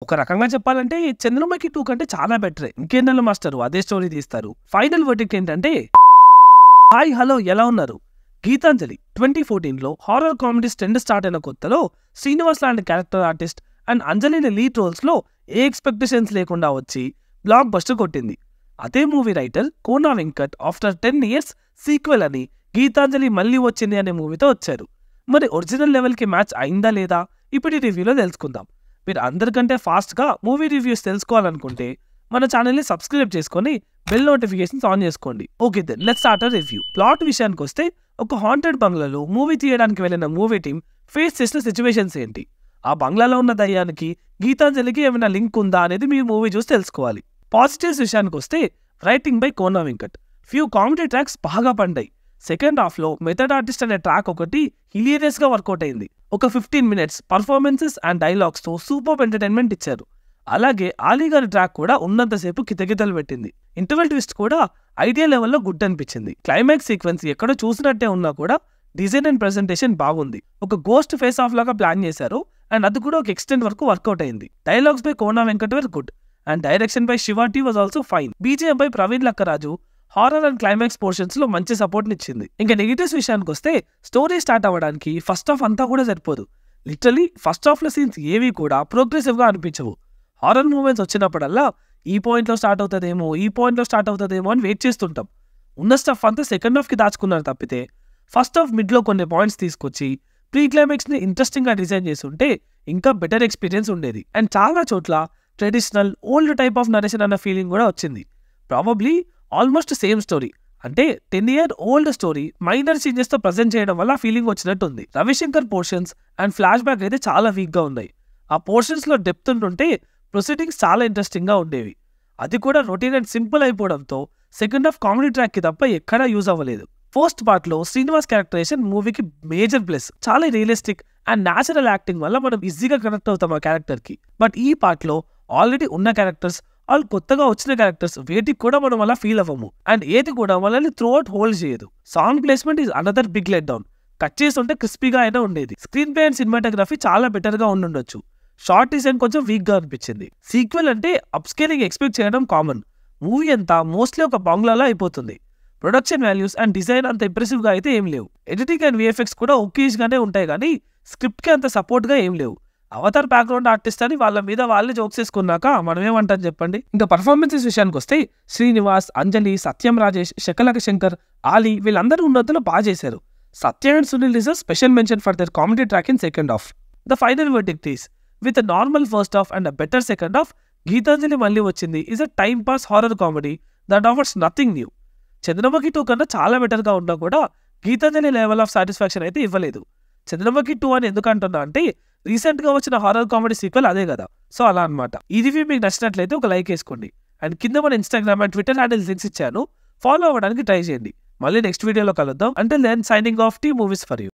ఒక రకంగా చెప్పాలంటే 'చంద్రముఖి 2' కంటే చాలా బెటరే. ఇంకేంటంటే మాస్టరు అదే స్టోరీ తీస్తారు. ఫైనల్ వర్డిక్ట్ ఏంటంటే హాయ్ హలో ఎలా ఉన్నారు? గీతాంజలి 2014లో హారర్ కామెడీస్ ట్రెండ్ స్టార్ట్ అయిన కొత్తలో శ్రీనివాస్ లాంటి క్యారెక్టర్ ఆర్టిస్ట్ అండ్ అంజలిని లీడ్ రోల్స్ లో ఏ ఎక్స్పెక్టేషన్స్ లేకుండా వచ్చి బ్లాక్ బస్టర్ కొట్టింది. అదే movie writer Kona Venkat after 10 years sequel అని గీతాంజలి మళ్ళీ వచ్చింది అనే మూవీతో వచ్చారు. మరి ఒరిజినల్ లెవెల్కి మ్యాచ్ అయిందా లేదా ఇప్పుడు ఈ రివ్యూలో తెలుసుకుందాం. మీరు అందరికంటే ఫాస్ట్గా మూవీ రివ్యూస్ తెలుసుకోవాలనుకుంటే మన ఛానల్ని సబ్స్క్రైబ్ చేసుకొని బెల్ నోటిఫికేషన్స్ ఆన్ చేసుకోండి. Okay then let's start our review. Plot విషయానికి వస్తే ఒక హాంటెడ్ బంగ్లాలో మూవీ తీయడానికి వెళ్ళిన మూవీ టీం ఫేస్ చేసిన సిచ్యువేషన్స్ ఏంటి, ఆ బంగ్లాలో ఉన్న దయ్యానికి గీతాంజలికి ఏమైనా లింక్ ఉందా అనేది మీరు మూవీ చూసి తెలుసుకోవాలి. పాజిటివ్స్ విషయానికి వస్తే writing by Kona Venkat, few comedy tracks బాగా పండాయి. సెకండ్ హాఫ్ లో మెథడ్ ఆర్టిస్ట్ అనే ట్రాక్ ఒకటి హిలీరియస్ గా వర్కౌట్ అయింది. ఒక 15 minutes పర్ఫార్మెన్సెస్ అండ్ డైలాగ్స్ తో సూపర్ ఎంటర్టైన్మెంట్ ఇచ్చారు. అలాగే ఆలీ గారి ట్రాక్ కూడా ఉన్నంతసేపు కితకితలు పెట్టింది. ఇంటర్వెల్ ట్విస్ట్ కూడా ఐడియా లెవెల్లో గుడ్ అనిపించింది. క్లైమాక్స్ సీక్వెన్స్ ఎక్కడో చూసినట్టే ఉన్నా కూడా డిజైన్ అండ్ ప్రెజెంటేషన్ బాగుంది. ఒక గోస్ట్ ఫేస్ ఆఫ్ లాగా ప్లాన్ చేశారు అండ్ అది కూడా ఒక ఎక్స్టెంట్ వరకు వర్కౌట్ అయింది. Dialogues by Kona Venkat were good and direction by Shivati was also fine. BGM by Praveen Lakkaraju horror and climax portions లో మంచి సపోర్ట్ ఇచ్చింది. ఇంకా నెగిటివ్స్ విషయానికి వస్తే స్టోరీ స్టార్ట్ అవ్వడానికి ఫస్ట్ హాఫ్ అంతా కూడా సరిపోదు. లిటరలీ ఫస్ట్ హాఫ్ లో సీన్స్ ఏవి కూడా ప్రోగ్రెసివ్ గా అనిపించవు. హారర్ మూమెంట్స్ వచ్చినప్పుడల్లా ఈ పాయింట్ లో స్టార్ట్ అవుతుందేమో అని వెయిట్ చేస్తుంటాం. ఉన్న స్టఫ్ అంతా సెకండ్ హాఫ్ కి దాచుకున్నారు తప్పితే ఫస్ట్ హాఫ్ మిడ్ లో కొన్ని పాయింట్స్ తీసుకొచ్చి ప్రీ క్లైమాక్స్ ని ఇంట్రెస్టింగ్ గా డిజైన్ చేసి ఉంటే ఇంకా బెటర్ ఎక్స్పీరియన్స్ ఉండేది. అండ్ చాలా చోట్ల traditional old type of narration అన్న ఫీలింగ్ కూడా వచ్చింది. ప్రాబబ్లీ ఆల్మోస్ట్ సేమ్ స్టోరీ, అంటే 10 year old story minor changes తో ప్రజెంట్ చేయడం వల్ల ఫీలింగ్ వచ్చినట్టుంది. Ravishankar portions and flashback అయితే చాలా వీక్ గా ఉన్నాయి. ఆ పోర్షన్స్ లో డెప్త్ ఉంటుంటే ప్రొసీడింగ్స్ చాలా ఇంట్రెస్టింగ్ గా ఉండేవి. అది కూడా రొటీన్ అండ్ సింపుల్ అయిపోవడంతో సెకండ్ హాఫ్ కామెడీ ట్రాక్ కి తప్ప ఎక్కడా యూజ్ అవ్వలేదు. ఫస్ట్ పార్ట్ లో శ్రీనివాస్ క్యారెక్టరైజేషన్ మూవీకి మేజర్ ప్లస్. చాలా రియలిస్టిక్ అండ్ న్యాచురల్ యాక్టింగ్ వల్ల మనం ఈజీగా కనెక్ట్ అవుతాం ఆ క్యారెక్టర్ కి. బట్ ఈ పార్ట్ లో ఆల్రెడీ ఉన్న క్యారెక్టర్స్, వాళ్ళు కొత్తగా వచ్చిన క్యారెక్టర్స్ వేటికి కూడా మనం అలా ఫీల్ అవ్వము అండ్ ఏది కూడా మనల్ని త్రూ అవుట్ హోల్డ్ చేయదు. Song placement is another big let down. Cut చేస్తుంటే క్రిస్పీగా అయినా ఉండేది. స్క్రీన్ ప్లే అండ్ సినిమాటోగ్రఫీ చాలా బెటర్ గా ఉండుండొచ్చు. షార్ట్ డిజైన్ కొంచెం వీక్ గా అనిపించింది. సీక్వెల్ అంటే అప్స్కేలింగ్ ఎక్స్పెక్ట్ చేయడం కామన్. మూవీ అంతా మోస్ట్లీ ఒక బంగ్లాలో అయిపోతుంది. ప్రొడక్షన్ వాల్యూస్ అండ్ డిజైన్ అంత ఇంప్రెసివ్ గా అయితే ఏం లేవు. ఎడిటింగ్ అండ్ విఎఫ్ఎక్స్ కూడా ఓకేజ్ గానే ఉంటాయి కానీ స్క్రిప్ట్ కి అంత సపోర్ట్ గా ఏం లేవు. అవతార్ బ్యాక్గ్రౌండ్ ఆర్టిస్ట్ అని వాళ్ళ మీద వాళ్ళే జోక్స్ వేసుకున్నాక మనమేమంటాం చెప్పండి. ఇంకా పర్ఫార్మెన్సెస్ విషయానికి వస్తే శ్రీనివాస్, అంజలి, సత్యం రాజేష్, శకలక శంకర్, ఆలీ వీళ్ళందరూ ఉన్నంతలో బాగా చేశారు. Satya and Sunil deserves special mention for their comedy track in second half. The final verdict is with a normal first half and a better second half, Geethanjali Malli Vachindi is a time pass horror comedy that offers nothing new. 'Chandramukhi 2' కన్నా చాలా better గా ఉన్నా కూడా Gitanjali level of satisfaction అయితే ఇవ్వలేదు. 'చంద్రముఖి 2' అని ఎందుకు అంటున్నా అంటే రీసెంట్ గా వచ్చిన హారర్ కామెడీ సీక్వెల్ అదే కదా. సో అలా అనమాట. ఈ రివ్యూ మీకు నచ్చినట్లయితే ఒక లైక్ వేసుకోండి అండ్ కింద మన Instagram and Twitter handles links ఇచ్చాను, ఫాలో అవ్వడానికి ట్రై చేయండి. మళ్ళీ నెక్స్ట్ వీడియోలో కలుద్దాం. Until then signing off T movies for you.